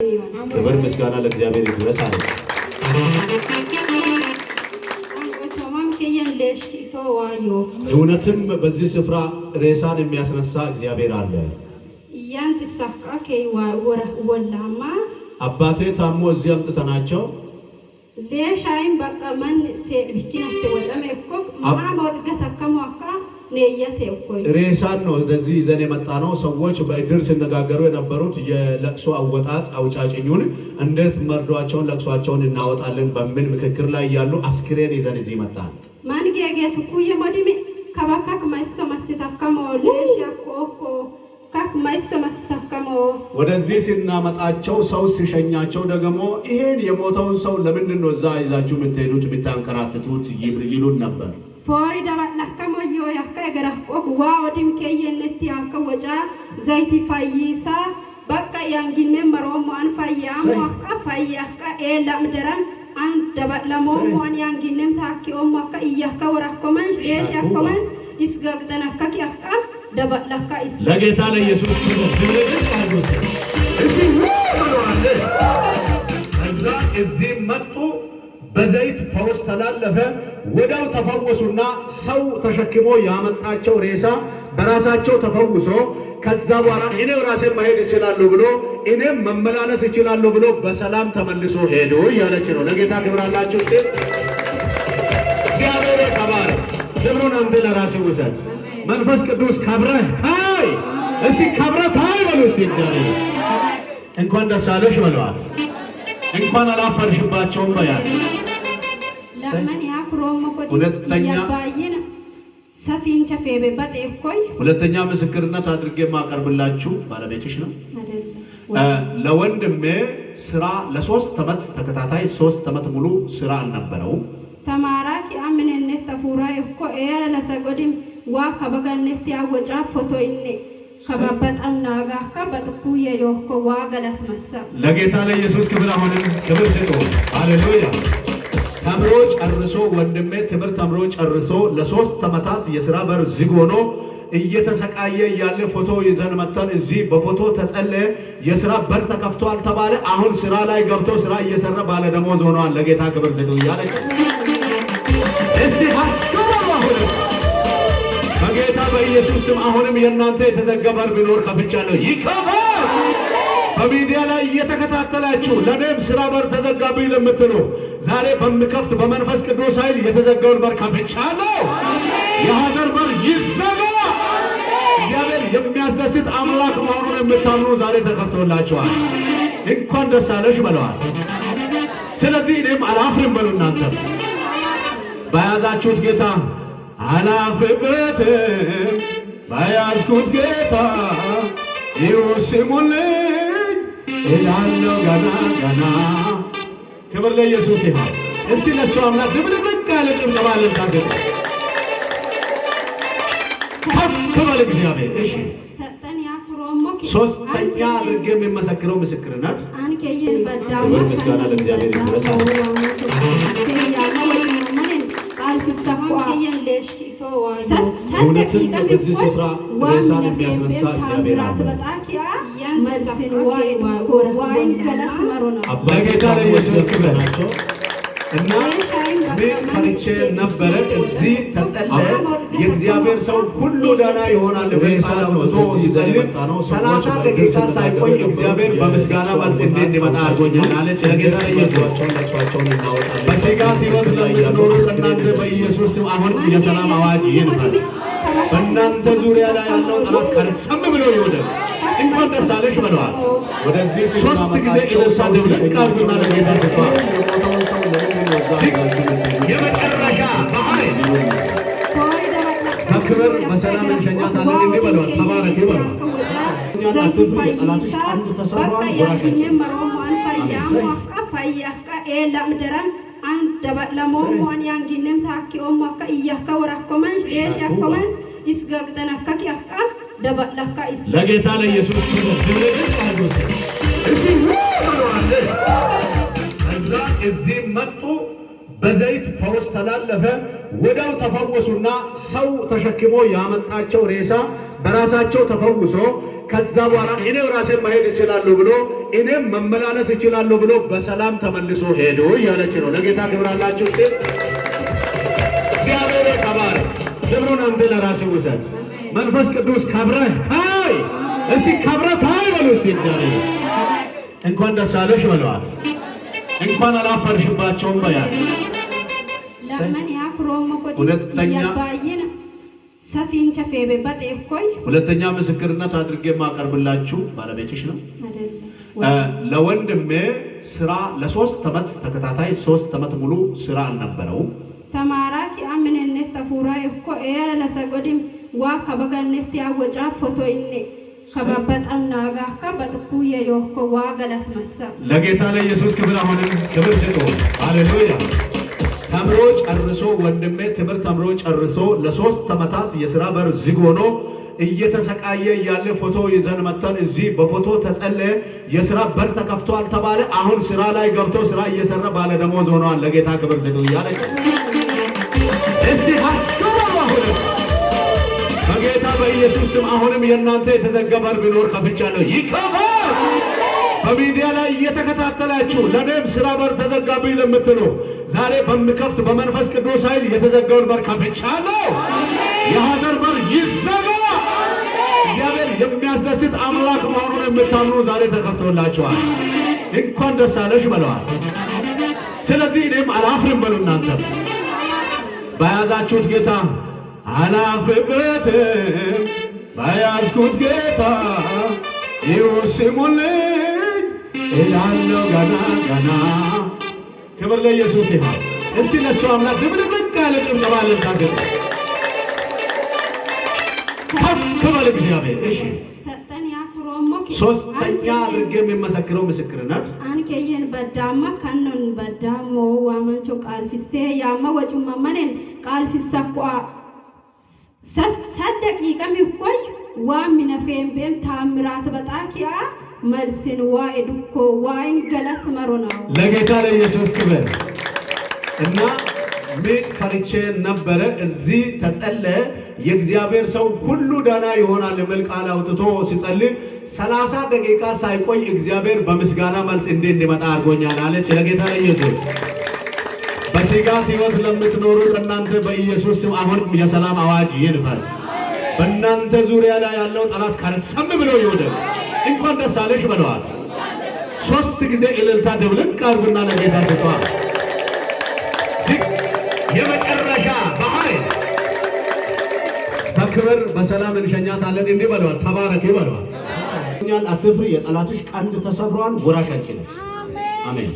ክብር ምስጋና ለእግዚአብሔር ይድረስ አለ። እውነትም በዚህ ስፍራ ሬሳን የሚያስነሳ እግዚአብሔር አለ። አባቴ ታሞ እዚህ አምጥተናቸው ሌሻይም በቀመን ሴብኪናት ወሰመ እኮ ማሞት ገተከሞካ ነየተ እኮ ሬሳን ነው እንደዚህ ይዘን የመጣ ነው። ሰዎች በእድር ሲነጋገሩ የነበሩት የለቅሶ አወጣጥ አውጫጭኙን እንዴት መርዷቸውን ለቅሷቸውን እናወጣለን በሚል ምክክር ላይ ያሉ አስክሬን ይዘን እዚህ መጣን። ማን ገገስ ኩየ ሞዲሚ ከባካክ ማይሶ ማስተካከሞ ሌሻ ኮኮ ካክ ማይሶ ማስተካከሞ ወደዚህ ሲናመጣቸው ሰው ሲሸኛቸው ደግሞ ይሄን የሞተውን ሰው ለምንድን ነው እዛ ይዛችሁ የምትሄዱት የምታንከራትቱት ይሉን ነበር። ፎሪ ደባላከሞ ያካ ገራቆ ዋውዲም ከየነት ያካ ወጫ ዘይት ፋይሳ በቃ ያንጊነ መሮማን ፋያም ዋካ ፋያካ ኤላምደራን አን ደባላሞን ያንጊነም ታኪኦም ዋካ ይያካ ወራኮማን ሌሻኮማን ይስጋግደናካ ያካ ደባላካ ይስ ለጌታ ለኢየሱስ ክርስቶስ እዚህ መጡ። በዘይት ፈውስ ተላለፈ። ወዳው ተፈወሱና ሰው ተሸክሞ ያመጣቸው ሬሳ በራሳቸው ተፈውሶ ከዛ በኋላ እኔው ራሴ መሄድ እችላለሁ ብሎ እኔም መመላለስ እችላለሁ ብሎ በሰላም ተመልሶ ሄዶ ያለች ነው። ለጌታ ክብር አላችሁ። እግዚአብሔር ተባረ። ክብሩን አንተ ለራስህ ውሰድ። መንፈስ ቅዱስ ከብረህ ታይ። እስቲ ከብረህ ታይ በሉ። እስቲ እግዚአብሔር እንኳን ደስ አለሽ በለዋት። እንኳን አላፈርሽባቸውም በያል። ሁለተኛ ምስክርነት አድርጌ ማቀርብላችሁ ባለቤትሽ ነው። ለወንድሜ ስራ ለ3 ዓመት ተከታታይ 3 ዓመት ሙሉ ስራ አልነበረውም። ተማራኪ አምነነት ተፉራ እኮ ለሰጎድም ዋ ከበጋነት ያወጫ ፎቶ ይኔ ከበበጣም ናጋ ከበጥኩ የዮኮ ዋገላት መሰ ለጌታ ለኢየሱስ ክብር አሁንም ክብር ስጡ። ሃሌሉያ። ተምሮ ጨርሶ ወንድሜ ትምህርት ተምሮ ጨርሶ ለ3 ዓመታት የሥራ በር ዝግ ሆኖ እየተሰቃየ ያለ ፎቶ ይዘን መጥተን እዚህ በፎቶ ተጸለየ። የሥራ በር ተከፍቷል ተባለ። አሁን ስራ ላይ ገብቶ ስራ እየሰራ ባለ ደሞዝ ሆኗል። ለጌታ ክብር ስጡ እያለች እስቲ ሐሳብ አሁን በጌታ በኢየሱስ ስም አሁንም የእናንተ የተዘጋ በር ቢኖር ከፍቻለሁ ይከፈል። በሚዲያ ላይ እየተከታተላችሁ ለኔም ስራ በር ተዘጋብኝ ለምትሉ ዛሬ በምከፍት በመንፈስ ቅዱስ ኃይል የተዘጋውን በር ከፍቻለሁ። የሐዘን በር ይዘጋ። እግዚአብሔር የሚያስደስት አምላክ መሆኑን የምታምኑ ዛሬ ተከፍቶላችኋል። እንኳን ደስ አለሽ በለዋል። ስለዚህ እኔም አላፍርም በሉ። እናንተ በያዛችሁት ጌታ አላፍርበትም። በያዝኩት ጌታ ይወስሙልኝ እላለሁ ገና ገና። ክብር ለኢየሱስ ይሁን። እስቲ ለሱ አምላክ ድብልቅ ያለ ጭብጨባ ለምታገ ከፍ በል እግዚአብሔር። እሺ ሶስተኛ አድርጌ የሚመሰክረው ምስክርነት ክብር ምስጋና ለእግዚአብሔር ይድረስ። እውነትም በዚህ ስፍራ ሬሳን የሚያስነሳ እግዚአብሔር አለ። በጌታ ለኢየሱስ ክብር ናቸው እና ቤት ፈርቼ ነበረ። እዚህ ተጸለየ። የእግዚአብሔር ሰው ሁሉ ደህና ይሆናል። ሬሳ መጥቶ ሲጸልይ 30 ደቂቃ ሳይቆይ እግዚአብሔር በምስጋና መልስ እንዴት ይመጣ አድርጎኛል አለች። ለጌታ ለኢየሱስ ለቅሷቸውን እናወጣለን። በስጋት ሕይወት ለምትኖሩ እናንተ በኢየሱስ ስም አሁን የሰላም አዋጅ ይንፈስ። በእናንተ ዙሪያ ላይ ያለው ጠላት ከርሰም ብሎ ይወደቅ። እንኳን ደስ አለሽ በለዋል። ወደዚህ 3 ጊዜ ኢየሱስ ድብልቅ አድርጎና ለጌታ ሰጥቷል። የመጨረሻ ባህል በክብር በሰላም እንሸኛታለን። እንዲህ በለዋል። ተባረክ ይበለዋል። ጠላቶች አንዱ ተሰሯል። ወራሻችን ደባላሞን ያንጊነም ታኪኦም አካ ይያካ ወራኮማን ሌሻኮማን ይስጋግደናካ ያካ ደባላካ ይስ ለጌታ ለኢየሱስ ክርስቶስ እዚህ መጡ። በዘይት ፈውስ ተላለፈ። ወዳው ተፈወሱና ሰው ተሸክሞ ያመጣቸው ሬሳ በራሳቸው ተፈውሶ ከዛ በኋላ እኔ ራሴን መሄድ እችላለሁ ብሎ እኔም መመላለስ እችላለሁ ብሎ በሰላም ተመልሶ ሄዶ እያለች ነው። ለጌታ ክብር አላችሁ። እግዚአብሔር ተባረክ። ክብሩን አንተ ለራስህ ውሰድ። መንፈስ ቅዱስ ከብረህ ታይ። እስቲ ከብረህ ታይ በሉ እስቲ። እግዚአብሔር እንኳን ደስ አለሽ በለዋት። እንኳን አላፈርሽባቸውም በያት። ሁለተኛ ምስክርነት አድርጌ የማቀርብላችሁ ባለቤትሽ ነው። ለወንድሜ ስራ ለ3 ዓመት ተከታታይ 3 ዓመት ሙሉ ስራ አልነበረውም። ተማራኪ አምነነት ተፉራ እኮ ለሰጎዲም ዋ ከበጋነት ያወጫ ፎቶ ይኔ ከበበጣም ናጋ ከበጥኩየ የኮ ዋ ገላት መሰብ ለጌታ ለኢየሱስ ክብር አሁንም ክብር ስጡ። ሃሌሉያ። ተምሮ ጨርሶ ወንድሜ ትምህርት ተምሮ ጨርሶ ለ3 ዓመታት የሥራ በር ዝግ ሆኖ እየተሰቃየ ያለ ፎቶ ይዘን መጥተን እዚህ በፎቶ ተጸለየ። የሥራ በር ተከፍቷል ተባለ። አሁን ስራ ላይ ገብቶ ስራ እየሰራ ባለ ደሞዝ ሆኗል። ለጌታ ክብር ስጡ እያለ እስቲ ሐሳቡ አሁንም በጌታ በኢየሱስ ስም አሁንም የእናንተ የተዘጋ በር ቢኖር ከፍቻለሁ ይከፈት። በሚዲያ ላይ እየተከታተላችሁ ለኔም ስራ በር ተዘጋብኝ ለምትሉ ዛሬ በምከፍት በመንፈስ ቅዱስ ኃይል የተዘጋውን በር ከፍቻለሁ። የሐዘን በር ይዘጋ። እግዚአብሔር የሚያስደስት አምላክ መሆኑን የምታምኑ ዛሬ ተከፍቶላችኋል። እንኳን ደስ አለሽ በለዋል። ስለዚህ እኔም አላፍርም በሉ። እናንተ በያዛችሁት ጌታ አላፍርበትም። በያዝኩት ጌታ ይውስሙልኝ እላለሁ ገና ገና። ክብር ለኢየሱስ ይሁን። እስቲ ለሱ አምላክ ድብልቅ ያለ ጭብጨባ ለምታገ ከፍ በል እግዚአብሔር። እሺ ሶስተኛ አድርጌ የሚመሰክረው ምስክርነት አንከየን በዳማ ካኖን በዳሞ ዋመንቾ ቃልፊሴ ያማ ወጭማ ማነን ቃልፊሳቋ ሰደቂቀም ይቆይ ዋሚነ ፌምቤም ታምራት በጣኪያ መልስን ዋይዱኮ ዋይን ገላት መሮና ለጌታ ለኢየሱስ ክብር እና ምን ፈርቼ ነበረ። እዚህ ተጸለየ። የእግዚአብሔር ሰው ሁሉ ዳና ይሆናል የሚል ቃል አውጥቶ ሲጸልይ 30 ደቂቃ ሳይቆይ እግዚአብሔር በምስጋና መልስ እንዴት እንዲመጣ አድርጎኛል አለች። ለጌታ ለኢየሱስ በስጋት ሕይወት ለምትኖሩ እናንተ በኢየሱስ ስም አሁን የሰላም አዋጅ ይንፈስ። በእናንተ ዙሪያ ላይ ያለው ጠላት ከርሰም ብሎ ይወደቅ። እንኳን ደስ አለሽ በለዋት። 3 ጊዜ እልልታ ድብልቅ አድርጉና ለጌታ ስጧል። የመጨረሻ በኃይል በክብር በሰላም እንሸኛታለን። እንዲህ በለዋት። ተባረክ በለዋት። አትፍሪ፣ የጠላትሽ ቀንድ ተሰብሯል። ወራሽ አንቺ ነሽ። አሜን።